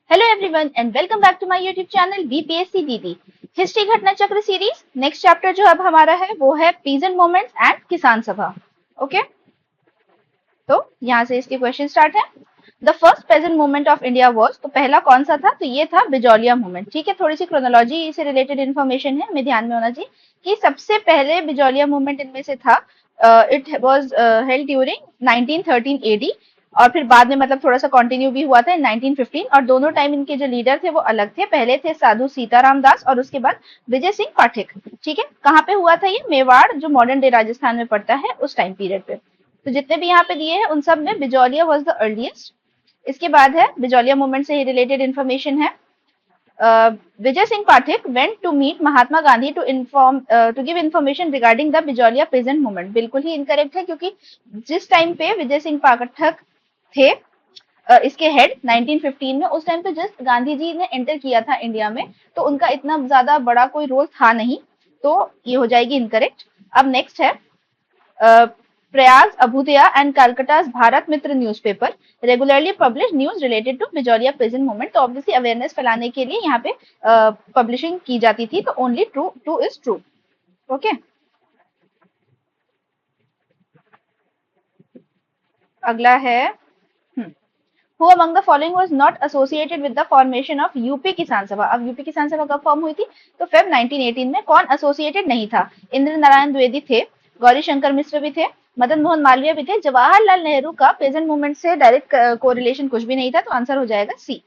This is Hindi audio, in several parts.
Hello everyone and welcome back to my YouTube channel BPSC Didi. History Ghatna Chakra series next chapter जो अब हमारा है वो है पीजेंट मूवमेंट्स एंड किसान सभा। ओके, तो यहाँ से इसके क्वेश्चन स्टार्ट है। The first peasant movement of India was, तो पहला कौन सा था, तो ये था बिजौलिया मूवमेंट। ठीक है, थोड़ी सी क्रोनोलॉजी से रिलेटेड इन्फॉर्मेशन है, हमें ध्यान में होना चाहिए कि सबसे पहले बिजौलिया मूवमेंट इनमें से था। It was held during 1913 AD और फिर बाद में मतलब थोड़ा सा कंटिन्यू भी हुआ था इन 1915। और दोनों टाइम इनके जो लीडर थे वो अलग थे, पहले थे साधु सीताराम दास और उसके बाद विजय सिंह पाठक। ठीक है, कहाँ पे हुआ था ये, मेवाड़ जो मॉडर्न डे राजस्थान में पड़ता है उस टाइम पीरियड पे। तो जितने भी यहाँ पे दिए हैं उन सब में बिजौलिया वाज द अर्लीस्ट। इसके बाद है बिजौलिया मूवमेंट से रिलेटेड इंफॉर्मेशन है। Vijay Singh Pathak went to meet Mahatma Gandhi to give information regarding the Bijolia peasant movement. बिल्कुल ही इनकरेक्ट है, क्योंकि जिस टाइम पे विजय सिंह पाठक थे इसके हेड 1915 में, उस टाइम पे जस्ट गांधी जी ने एंटर किया था इंडिया में, तो उनका इतना ज्यादा बड़ा कोई रोल था नहीं, तो ये हो जाएगी इनकरेक्ट। अब नेक्स्ट है Prayag Abhyudaya and Calcutta's Bharat Mitra newspaper regularly publish news related to Bijolia peasant movement. तो ऑब्वियसली अवेयरनेस फैलाने के लिए यहाँ पे पब्लिशिंग की जाती थी, तो only true two is true. Okay, अगला है Who among the following was not associated with the formation of UP किसान सभा। अब यूपी किसान सभा कब फॉर्म हुई थी, तो फेब 1918 में। कौन एसोसिएटेड नहीं था, इंद्र नारायण द्विवेदी थे, गौरी शंकर मिश्र भी थे, मदन मोहन मालवीय भी थे, जवाहरलाल नेहरू का प्रेजेंट मूवमेंट से डायरेक्ट कोरिलेशन कुछ भी नहीं था, तो आंसर हो जाएगा सी।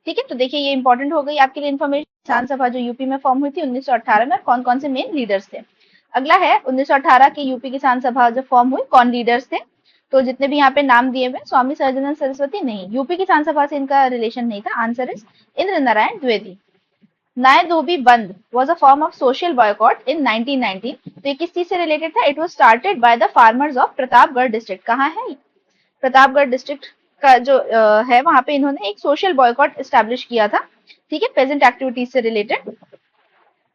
ठीक है, तो देखिए ये इंपॉर्टेंट हो गई आपके लिए इन्फॉर्मेशन। किसान सभा जो यूपी में फॉर्म हुई थी 1918 में, कौन कौन से मेन लीडर्स थे। अगला है 1918 की यूपी किसान सभा जो फॉर्म हुई, कौन लीडर्स थे। तो जितने भी यहाँ पे नाम दिए हुए, स्वामी सहजानंद सरस्वती नहीं, यूपी किसान सभा से इनका रिलेशन नहीं था, answer is Indra Narayan Dwivedi. Nai Dhobi bandh was a form of social boycott in 1919। तो ये किस चीज से रिलेटेड था, it was started by the farmers of Pratapgarh district. कहाँ है, प्रतापगढ़ डिस्ट्रिक्ट का जो है वहां पे इन्होंने एक सोशल बॉयकॉट एस्टेब्लिश किया था। ठीक है, प्रेजेंट एक्टिविटीज से रिलेटेड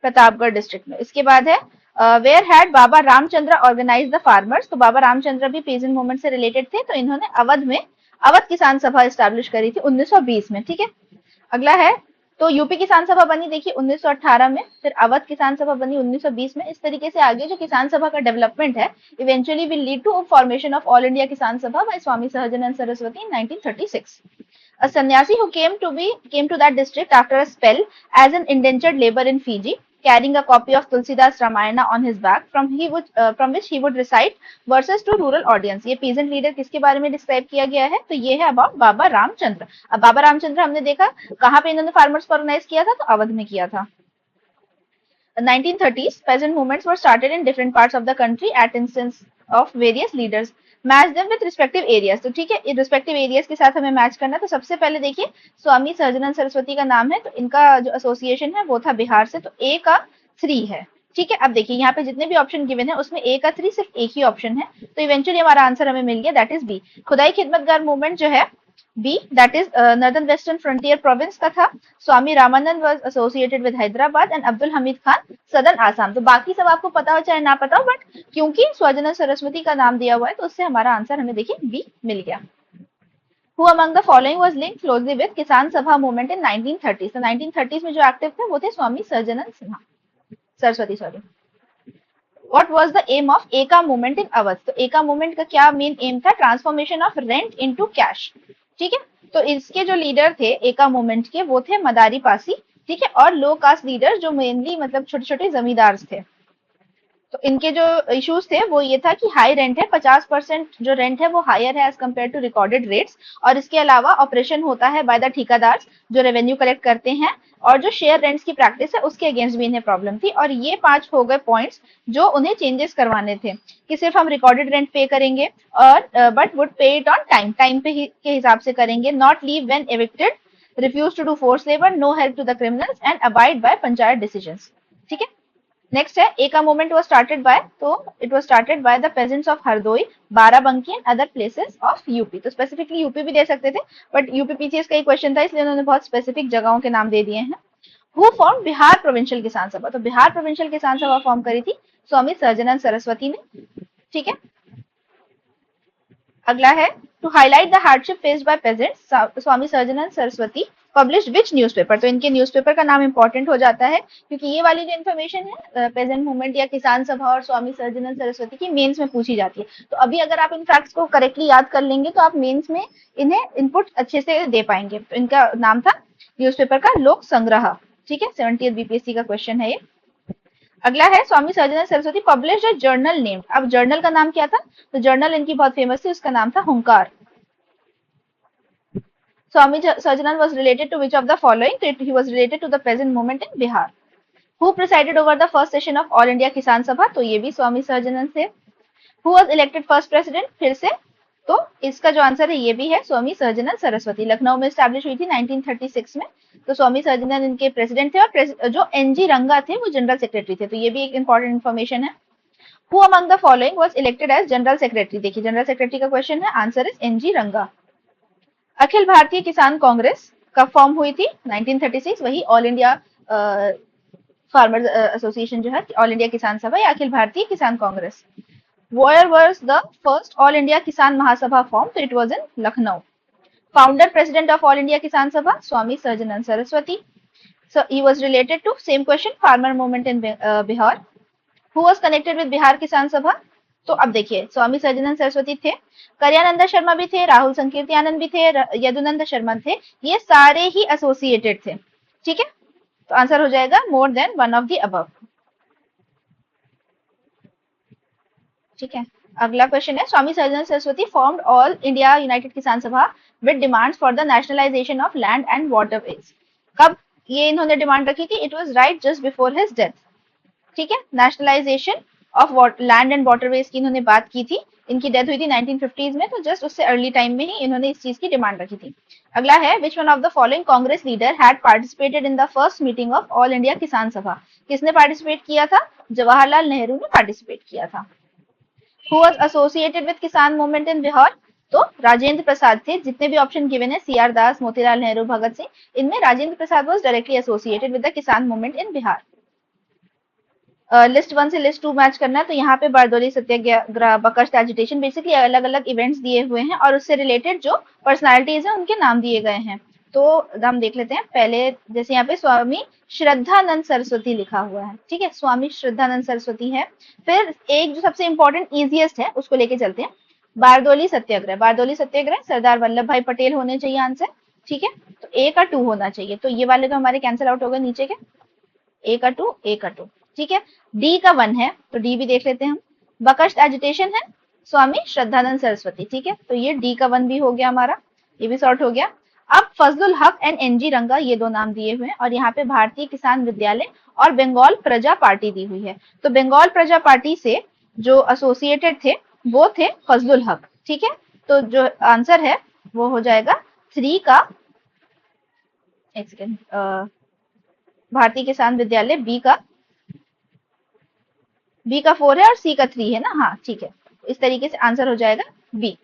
प्रतापगढ़ डिस्ट्रिक्ट में। इसके बाद है where had Baba Ramchandra organise the farmers. तो बाबा रामचंद्र भी पेजेंट मूवमेंट से रिलेटेड थे, तो इन्होंने अवध में अवध किसान सभा एस्टेब्लिश करी थी 1920 में। ठीक है, अगला है, तो यूपी किसान सभा बनी देखिए 1918 में, फिर अवध किसान सभा बनी 1920 में। इस तरीके से आगे जो किसान सभा का डेवलपमेंट है eventually will lead to formation of all India Kisan Sabha by Swami Sahajanand Saraswati in 1936। A sannyasi who came to that district after a spell as an indentured labor in Fiji, carrying a copy of Tulsidas Ramayana on his back, from which he would recite verses to rural audience। ये peasant leader किसके बारे में डिस्क्राइब किया गया है, तो ये है अबाउट बाबा रामचंद्र। अब बाबा रामचंद्र हमने देखा कहाँ पे इन्होंने फार्मर्स को ऑर्गेनाइज किया था, तो अवध में किया था। 1930s peasant movements were started in different parts of the country at instance of various leaders। Match them with respective areas. तो ठीक है, रिस्पेक्टिव एरियाज के साथ हमें मैच करना है। तो सबसे पहले देखिए स्वामी सहजानंद सरस्वती का नाम है, तो इनका जो एसोसिएशन है वो था बिहार से, तो ए का 3 है। ठीक है, अब देखिए यहाँ पे जितने भी ऑप्शन गिवन है उसमें ए का 3 सिर्फ एक ही ऑप्शन है, तो इवेंचुअली हमारा आंसर हमें मिल गया, दैट इज बी। खुदाई खिदमतगार मूवमेंट जो है B, that is northern western frontier province का था। Swami Ramanand was associated with Hyderabad and Abdul Hamid Khan southern Assam. तो बाकी सब आपको पता हो चाहे ना पता हो, बट क्योंकि स्वजन सरस्वती का नाम दिया हुआ है तो उससे हमारा आंसर हमें देखिए बी मिल गया। Who among the following was linked closely with किसान सभा मूवमेंट इन 1930s। तो 1930s में जो एक्टिव थे वो थे Swami Sahajanand Sinha Saraswati, sorry. What was the aim of Eka movement in Awadh. तो एका मूवमेंट का क्या मेन एम था, transformation of rent into cash. ठीक है, तो इसके जो लीडर थे एका मूवमेंट के वो थे मदारी पासी। ठीक है, और लो कास्ट लीडर जो मेनली मतलब छोटे छोटे जमींदार थे। तो इनके जो इश्यूज थे वो ये था कि हाई रेंट है, 50% जो रेंट है वो हायर है as compare to recorded rates, और इसके अलावा ऑपरेशन होता है बाय द ठेकेदार जो रेवेन्यू कलेक्ट करते हैं, और जो शेयर रेंट्स की प्रैक्टिस है उसके अगेंस्ट भी इन्हें प्रॉब्लम थी। और ये 5 हो गए पॉइंट्स जो उन्हें चेंजेस करवाने थे, कि सिर्फ हम रिकॉर्डेड रेंट पे करेंगे और but would pay it on time, time पे ही के हिसाब से करेंगे, not leave when evicted, refuse to do force labour, no help to the criminals and abide by panchayat decisions. ठीक है, नेक्स्ट है Eka movement was started by, तो it was started by the peasants of Hardoi, Barabanki and other places of UP. तो स्पेसिफिकली यूपी भी दे सकते थे, बट यूपी पीसीएस का ही क्वेश्चन था इसलिए उन्होंने बहुत स्पेसिफिक जगहों के नाम दे दिए हैं। हु फॉर्म बिहार प्रोविंशियल किसान सभा। तो बिहार प्रोविंशियल किसान सभा फॉर्म करी थी स्वामी सहजानंद सरस्वती ने। ठीक है, अगला है to highlight the hardship faced by peasants Swami Sahajanand Saraswati publish which newspaper. तो इनके न्यूज़पेपर का नाम इंपॉर्टेंट हो जाता है क्योंकि ये वाली जो इन्फॉर्मेशन है पेजेंट मूवमेंट या किसान सभा और स्वामी सहजानंद सरस्वती की मेंस में पूछी जाती है। तो अभी अगर आप इन फैक्ट्स को करेक्टली याद कर लेंगे तो आप मेंस में इन्हें इनपुट अच्छे से दे पाएंगे। तो इनका नाम था न्यूज़पेपर का लोक संग्रह। ठीक है, 70th बीपीएससी का क्वेश्चन है ये। अगला है Swami Sahajanand Saraswati publish a journal named. अब जर्नल का नाम क्या था? तो जर्नल इनकी बहुत फेमस थी, उसका नाम था हुंकार। Swami Sajanand was related to which of the following? He was related to the present moment in Bihar. Who presided over the first session of All India Kisan Sabha? तो ये भी स्वामी सहजानंद से। Who was elected first president? फिर से तो इसका जो आंसर है ये भी है स्वामी सहजानंद सरस्वती। लखनऊ में स्टैब्लिश हुई थी 1936 में। तो स्वामी सहजानंद इनके प्रेसिडेंट थे और जो एनजी रंगा थे वो जनरल सेक्रेटरी थे। तो ये भी एक इंपॉर्टेंट इन्फॉर्मेशन है। Who among the following was elected as general secretary? देखिए जनरल सेक्रेटरी का क्वेश्चन है, आंसर इज एनजी रंगा। अखिल भारतीय किसान कांग्रेस कब फॉर्म हुई थी? 1936। वही ऑल इंडिया फार्मर्स एसोसिएशन जो है, ऑल इंडिया किसान सभा या अखिल भारतीय किसान Congress. Where was the first All India Kisan Mahasabha formed? तो it was in Lucknow. Founder President of All India Kisan Sabha, Swami Sajanand Saraswati. So he was related to same question, farmer movement in Bihar. Who was connected with Bihar Kisan Sabha? तो अब देखिए स्वामी सज्जनंद सरस्वती थे, करियानंद शर्मा भी थे, राहुल संकीर्ति आनंद भी थे, यदुनंद शर्मा थे, ये सारे ही एसोसिएटेड थे। ठीक है, तो आंसर हो जाएगा more than one of the above. ठीक है, अगला क्वेश्चन है Swami Sahajanand Saraswati formed all India united Kisan Sabha with demands for the nationalisation of land and waterways. कब ये इन्होंने डिमांड रखी थी? It was right just before his death. ठीक है, nationalisation of land and waterways की इन्होंने बात की थी। इनकी डेथ हुई थी 1950s में, तो जस्ट उससे अर्ली टाइम में ही इन्होंने इस चीज की डिमांड रखी थी। अगला है विच one of the following Congress leader had participated in the first meeting of all India Kisan सभा। किसने पार्टिसिपेट किया था? जवाहरलाल नेहरू ने पार्टिसिपेट किया था। Who was associated with Kisan movement in Bihar? तो राजेंद्र प्रसाद थे। जितने भी ऑप्शन गिवन है सीआर दास, मोतीलाल नेहरू, भगत सिंह, इनमें Rajendra Prasad was directly associated with the Kisan movement in Bihar. List 1 से लिस्ट 2 मैच करना है तो यहाँ पे बारदौली सत्याग्रह, बकश्त एजिटेशन, बेसिकली अलग अलग इवेंट्स दिए हुए हैं और उससे रिलेटेड जो पर्सनालिटीज हैं उनके नाम दिए गए हैं। तो हम देख लेते हैं पहले, जैसे यहाँ पे स्वामी श्रद्धानंद सरस्वती लिखा हुआ है। ठीक है, स्वामी श्रद्धानंद सरस्वती है। फिर एक जो सबसे इंपॉर्टेंट इजिएस्ट है उसको लेके चलते हैं, बारदौली सत्याग्रह। बारदौली सत्याग्रह सरदार वल्लभ भाई पटेल होने चाहिए आंसर। ठीक है, तो ए का 2 होना चाहिए। तो ये वाले तो हमारे कैंसिल आउट हो गए नीचे के, ए का 2, ए का 2। ठीक है, डी का 1 है तो डी भी देख लेते हैं हम। बकश्त एजिटेशन है स्वामी श्रद्धानंद सरस्वती। ठीक है, तो ये डी का 1 भी हो गया हमारा, ये भी सॉर्ट हो गया। अब फजलुल हक एंड एनजी रंगा, ये 2 नाम दिए हुए हैं और यहाँ पे भारतीय किसान विद्यालय और बंगाल प्रजा पार्टी दी हुई है। तो बंगाल प्रजा पार्टी से जो एसोसिएटेड थे वो थे फजलुल हक। ठीक है, तो जो आंसर है वो हो जाएगा 3 का, एक सेकेंड, भारतीय किसान विद्यालय बी का 4 है और सी का 3 है ना। हाँ ठीक है, इस तरीके से आंसर हो जाएगा B.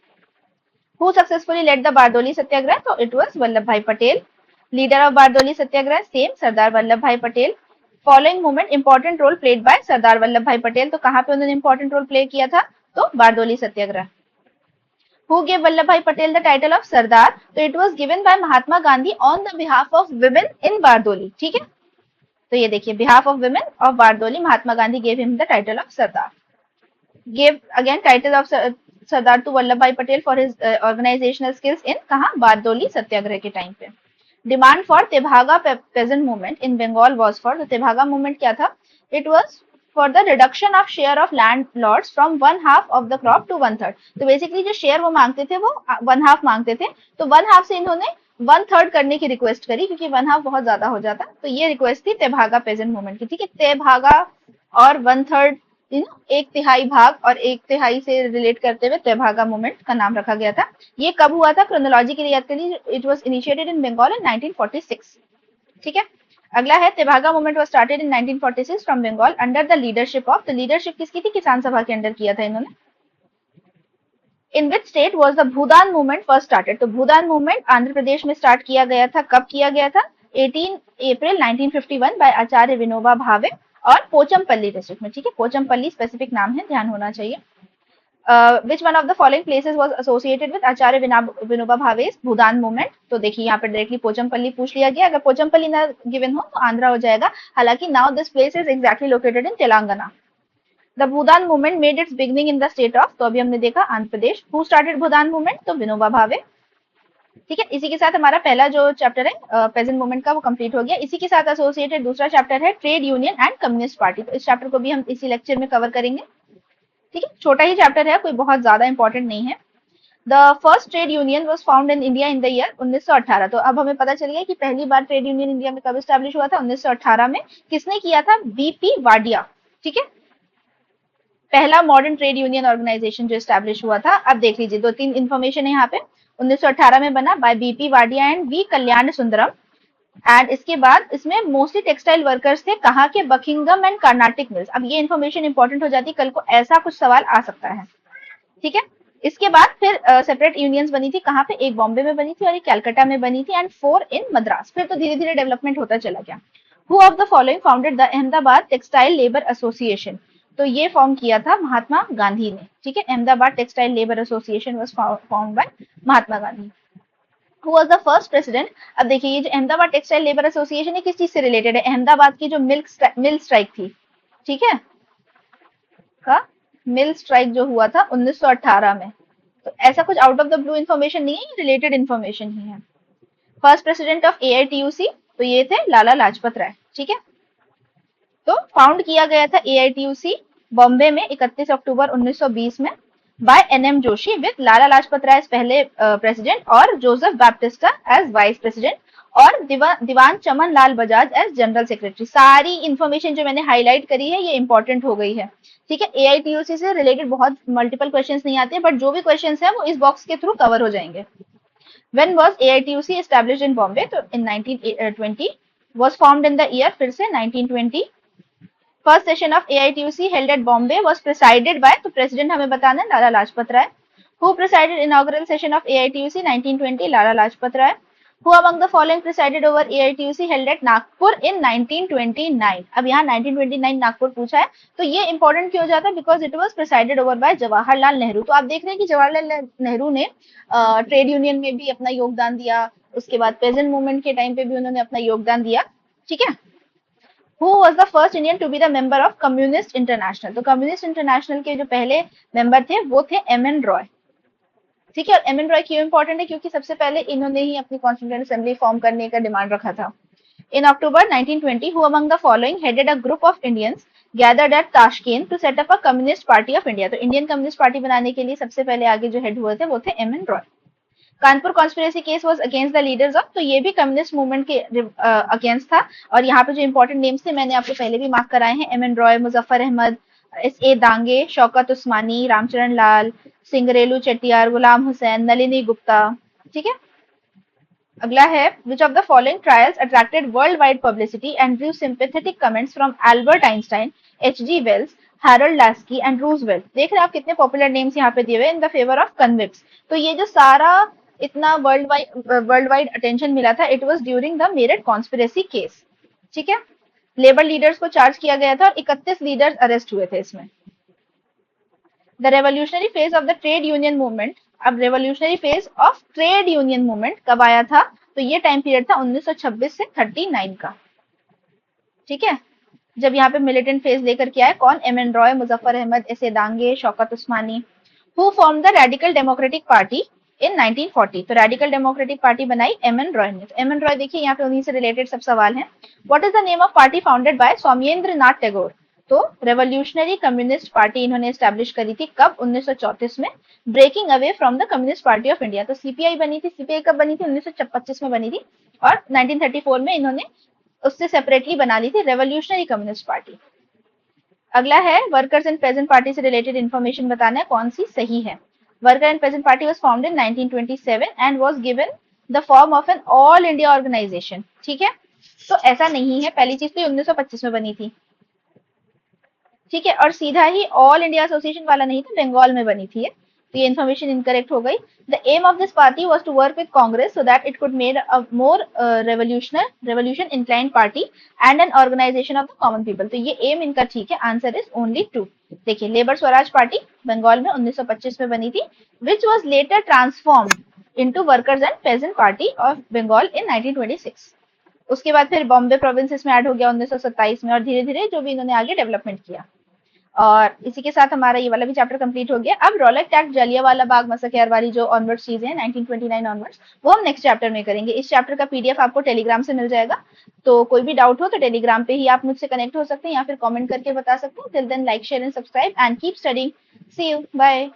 Who successfully led the Bardoli Satyagraha? तो it was Vallabhbhai Patel. Leader of Bardoli Satyagraha same Sardar Vallabhbhai Patel. Following movement important role played by Sardar Vallabhbhai Patel. तो कहाँ पे उन्होंने इंपॉर्टेंट रोल प्ले किया था? तो बारदौली सत्याग्रह। Who gave Vallabh Bhai Patel the title of Sardar? तो it was given by Mahatma Gandhi on the behalf of women in Bardoli। ठीक है, तो ये देखिए behalf of women of Bardoli, Mahatma Gandhi gave him the title of Sardar। Gave again title of Sardar to Vallabh Bhai Patel for his organizational skills in कहाँ? बारदौली सत्याग्रह के टाइम पे। Demand for Tebaga peasant movement in Bengal was for, तो तेभागा मूवमेंट क्या था? It was for the reduction of share of landlords from 1/2 of the crop to 1/3। तो बेसिकली जो शेयर वो मांगते थे वो 1/2 मांगते थे, तो 1/2 से इन्होंने 1/3 करने की रिक्वेस्ट करी क्योंकि 1/2 बहुत ज्यादा हो जाता। तो ये रिक्वेस्ट थी तेभागा पेजेंट मूवमेंट की। ठीक है, तेभागा और 1/3, एक तिहाई भाग और एक तिहाई से रिलेट करते हुए तेभागा मूवमेंट का नाम रखा गया था। ये कब हुआ था? क्रोनोलॉजी के लिए याद करिए, it was initiated in Bengal in 1946। ठीक है, अगला है Tebhaga movement was started in 1946 from Bengal under the leadership of, तो लीडरशिप किसकी थी? किसान सभा के अंडर किया था इन्होंने। In which state was the Bhoodan movement first started? तो भूदान मूवमेंट आंध्र प्रदेश में स्टार्ट किया गया था। कब किया गया था? 18 अप्रैल 1951 बाय आचार्य विनोबा भावे और पोचमपल्ली डिस्ट्रिक्ट में। ठीक है, पोचमपल्ली स्पेसिफिक नाम है, ध्यान होना चाहिए। Which one of the following places was associated with Acharya Vinoba Bhave Bhoodan movement. तो देखिए यहाँ पे डायरेक्टली पोचमपल्ली पूछ लिया गया, अगर पोचमपल्ली ना गिवन हो तो आंध्रा हो जाएगा, हालांकि now this place is exactly located in Telangana. The Bhoodan movement made it's beginning in the state of, तो अभी हमने देखा Andhra Pradesh. Who started Bhoodan movement, तो विनोबा भावे। ठीक है, इसी के साथ हमारा पहला जो चैप्टर है पेजेंट मूवमेंट का वो कंप्लीट हो गया। इसी के साथ एसोसिएटेड दूसरा चैप्टर है trade union and communist party, तो इस चैप्टर को भी हम इसी लेक्चर में कवर करेंगे। ठीक है, छोटा ही चैप्टर है, कोई बहुत ज्यादा इंपॉर्टेंट नहीं है। The first trade union was found in India in the year 1918। तो अब हमें पता चल गया कि पहली बार ट्रेड यूनियन इंडिया में कब स्टैब्लिश हुआ था, 1918 में। किसने किया था, बीपी वाडिया। ठीक है, पहला मॉडर्न ट्रेड यूनियन ऑर्गेनाइजेशन जो स्टैब्लिश हुआ था। अब देख लीजिए, दो तीन इन्फॉर्मेशन है यहाँ पे। 1918 में बना by BP Wadia and V Kalyana Sundaram. And इसके बाद इसमें मोस्टली टेक्सटाइल वर्कर्स थे, कहाँ के, बकिंगम एंड कर्नाटिक मिल्स। अब ये इन्फॉर्मेशन इंपॉर्टेंट हो जाती है, कल को ऐसा कुछ सवाल आ सकता है। ठीक है, इसके बाद फिर सेपरेट यूनियंस बनी थी, कहाँ पे, एक बॉम्बे में बनी थी और एक कलकत्ता में बनी थी, एंड 4 इन मद्रास। फिर तो धीरे धीरे डेवलपमेंट होता चला गया। Who of the following founded the Ahmedabad textile labour association. तो ये फॉर्म किया था महात्मा गांधी ने। ठीक है, Ahmedabad textile labour association was found by Mahatma Gandhi. Who was the first president. अब देखिए, ये जो अहमदाबाद टेक्सटाइल लेबर एसोसिएशन है, किस चीज से रिलेटेड है, अहमदाबाद की जो मिल स्ट्राइक थी। ठीक है, का मिल स्ट्राइक जो हुआ था 1918 में। तो ऐसा कुछ out of the blue information नहीं है, रिलेटेड इन्फॉर्मेशन ही है। फर्स्ट प्रेसिडेंट ऑफ एआईटीयूसी, तो ये थे लाला लाजपत राय। ठीक है, तो फाउंड किया गया था एआईटीयूसी बॉम्बे में 31 अक्टूबर 1920 में by NM Joshi with Lala Lajpat Rai पहले प्रेसिडेंट और Joseph Baptista as vice president और Diwan Chaman Lal Bajaj as general secretary. सारी इंफॉर्मेशन जो मैंने हाईलाइट करी है ये इंपॉर्टेंट हो गई है। ठीक है, एआईटीयूसी से रिलेटेड बहुत मल्टीपल क्वेश्चंस नहीं आते, बट जो भी क्वेश्चंस हैं वो इस बॉक्स के थ्रू कवर हो जाएंगे। When was AITUC established in Bombay? तो in 1920 was formed in the year, फिर से 1920। First session of AITUC held at Bombay was presided by, तो प्रेसिडेंट हमें बताना है, लाला लाजपत राय। Who presided inaugural session of AITUC 1920? Lala Lajpat Rai. Who among the following presided over AITUC held at Nagpur in 1929? अब यहाँ 1929 नागपुर पूछा है, तो ये इंपॉर्टेंट क्यों हो जाता है, because it was presided over by Jawaharlal Nehru. तो आप देख रहे हैं कि जवाहरलाल नेहरू ने ट्रेड यूनियन में भी अपना योगदान दिया, उसके बाद पेजेंट मूवमेंट के टाइम पे भी उन्होंने अपना योगदान दिया। ठीक है, who was the first Indian to be the member of Communist International. तो कम्युनिस्ट इंटरनेशनल के जो पहले मेंबर थे वो थे एमएन रॉय। ठीक है, और एमएन रॉय क्यों इंपॉर्टेंट है, क्योंकि सबसे पहले इन्होंने ही अपनी कॉन्स्टिट्यूएंट असेंबली फॉर्म करने का डिमांड रखा था। In October 1920 who among the following headed a group of Indians gathered at Tashkent to set up a Communist party of India. तो इंडियन कम्युनिस्ट पार्टी बनाने के लिए सबसे पहले आगे जो हेड हुए थे वो थे MN Roy. Kanpur conspiracy case was against the leaders of, तो ये भी कम्युनिस्ट मूवमेंट के अगेंस्ट था। और यहाँ पे जो इंपॉर्टेंट नेम्स थे मैंने आपको पहले भी मार्क कराए हैं, एमएन रॉय, मुजफ्फर अहमद, एस.ए. दांगे, शौकत उस्मानी, रामचरण लाल, सिंगरेलू चेट्टियार, गुलाम हुसैन, नलिनी गुप्ता। ठीक है, अगला है, which of the following trials attracted world wide publicity and drew sympathetic comments from Albert Einstein, HG. Wells, Harold Laski and Roosevelt. देख रहे हैं आप कितने पॉपुलर नेम्स यहाँ पे दिए हुए in the favour of convicts. तो ये जो सारा इतना वर्ल्ड वाइड अटेंशन मिला था, it was during the Meerut conspiracy case. ठीक है, लेबर लीडर्स को चार्ज किया गया था और 31 लीडर्स अरेस्ट हुए थे इसमें। The revolutionary phase of the trade union movement. अब revolutionary phase of trade union movement कब आया था, तो ये टाइम पीरियड था 1926 से 39 का। ठीक है, जब यहाँ पे मिलिटेंट फेज लेकर के आए कौन, M N Roy, Muzaffar Ahmad, एस.ए. Dange, Shaukat Usmani. Who form the radical democratic party in 1940। तो रेडिकल डेमोक्रेटिक पार्टी बनाई एमएन रॉय ने। तो एमएन रॉय देखिए यहाँ पे उन्हीं से रिलेटेड सब सवाल हैं। What is the name of party founded by Saumyendra Nath Tagore. तो रेवोल्यूशनरी कम्युनिस्ट पार्टी इन्होंने स्टैब्लिश करी थी कब, 1934 में, breaking away from the communist party of India. तो सीपीआई बनी थी, सीपीआई कब बनी थी, 1925 में बनी थी, और 1934 में इन्होंने उससे सेपरेटली बना ली थी रेवोल्यूशनरी कम्युनिस्ट पार्टी। अगला है, वर्कर्स एंड पेजेंट पार्टी से रिलेटेड इन्फॉर्मेशन बताना है कौन सी सही है। Worker and peasant party was found in 1927 and was given the form of an all India organisation. ठीक है, तो ऐसा नहीं है, पहली चीज तो 1925 में बनी थी। ठीक है, और सीधा ही ऑल इंडिया एसोसिएशन वाला नहीं था, बंगाल में बनी थी। तो ये इन्फॉर्मेशन इनकरेक्ट हो गई। The aim of this party was to work with Congress so that it could made a more revolution inclined party and an organisation of the common people. तो ये एम इनका ठीक है, आंसर इज ओनली 2। देखिए लेबर स्वराज पार्टी बंगाल में 1925 में बनी थी, which was later transformed into workers and peasant party of Bengal in 1926। उसके बाद फिर बॉम्बे प्रोविंस इसमें ऐड हो गया 1927 में, और धीरे धीरे जो भी इन्होंने आगे डेवलपमेंट किया। और इसी के साथ हमारा ये वाला भी चैप्टर कंप्लीट हो गया। अब रॉलेट एक्ट, जलियांवाला बाग मसक्यार वाली जो ऑनवर्ड्स चीजें हैं 1929 ऑनवर्ड्स, वो हम नेक्स्ट चैप्टर में करेंगे। इस चैप्टर का पीडीएफ आपको टेलीग्राम से मिल जाएगा, तो कोई भी डाउट हो तो टेलीग्राम पे ही आप मुझसे कनेक्ट हो सकते हैं या फिर कमेंट करके बता सकते हैं। Till then like share and subscribe and keep studying. See you, bye.